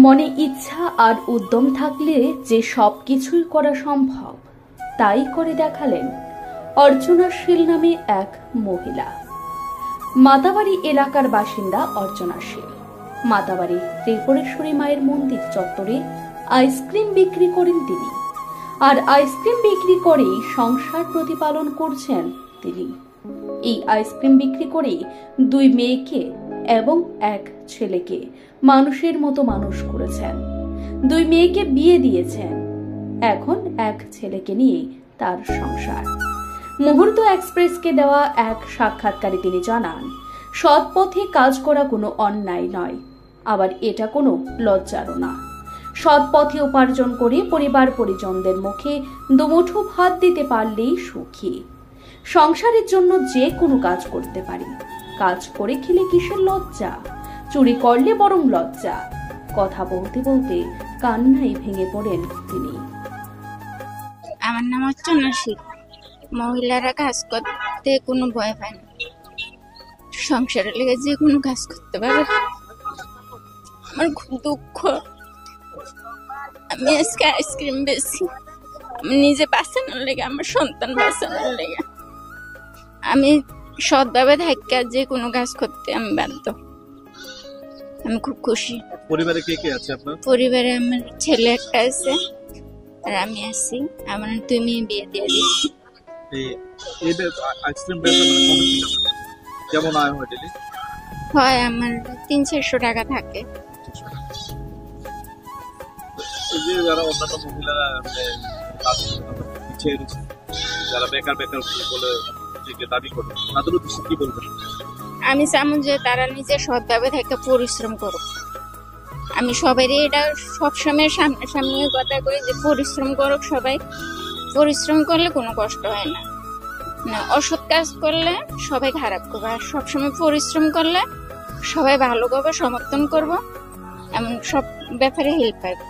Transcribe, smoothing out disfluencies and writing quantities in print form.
মনে ইচ্ছা আর উদ্যম থাকলে যে সবকিছুই করা সম্ভব তাই করে দেখালেন অর্চনা শীল নামে এক মহিলা। মাতাবাড়ি এলাকার বাসিন্দা অর্চনা শীল মাতাবাড়ি ত্রিপুরেশ্বরী মায়ের মন্দির চত্বরে আইসক্রিম বিক্রি করেন তিনি। আর আইসক্রিম বিক্রি করেই সংসার প্রতিপালন করছেন তিনি। এই আইসক্রিম বিক্রি করেই 2 মেয়েকে এবং 1 ছেলেকে মানুষের মতো মানুষ করেছেন। 2 মেয়েকে বিয়ে দিয়েছেন, এখন 1 ছেলেকে নিয়ে তার সংসার। মুহূর্ত এক্সপ্রেসকে দেওয়া এক সাক্ষাৎকারে তিনি জানান, সৎ পথে কাজ করা কোনো অন্যায় নয়, আবার এটা কোনো লজ্জারও না। সৎ পথে উপার্জন করে পরিবার পরিজনদের মুখে দুমুঠো ভাত দিতে পারলেই সুখী। সংসারের জন্য যে কোনো কাজ করতে পারি, কাজ করে খেলে কিসের লজ্জা, চুরি করলে বরং লজ্জা। কথা বলতে বলতে কান্নায় ভেঙে পড়েন তিনি। আমার নাম অর্চনা শীল। মহিলারা কাজ করতে কোনো ভয় পায় না, সংসারের লেগে যে কোনো কাজ করতে পারে। আমার খুব দুঃখ, আমি আজকে আইসক্রিম বেশি আমি নিজে বাঁচানোর লেগে, আমার সন্তান বাঁচানোর লেগে আমি সৎভাবে থাকা যে কোনো কাজ করতে আমি বাধ্য। আমি খুব খুশি। পরিবারে কে কে আছে আপনার? পরিবারে আমার ছেলে একটা আছে আর আমি আছি। আমার 2 মেয়ে বিয়ে দিয়ে দিচ্ছি। এই আইসক্রিম বেচা কেমন আয় হয় ডেইলি? হয় আমার 300-400 টাকা থাকে। এই যে যারা অন্যান্য মহিলারা পিছিয়ে রয়েছে, যারা বেকার বলে নিজেকে দাবি করে, তাদের উদ্দেশ্যে কি বলবেন? আমি চাই যে তারা নিজে সৎভাবে থেকে পরিশ্রম করুক। আমি সবারই এটা সবসময় সামনে কথা করি যে পরিশ্রম করুক সবাই। পরিশ্রম করলে কোনো কষ্ট হয় না, অসৎ কাজ করলে সবাই খারাপ করবে। আর সবসময় পরিশ্রম করলে সবাই ভালো করবে, সমর্থন করবো, এমন সব ব্যাপারে হেল্প পাইবে।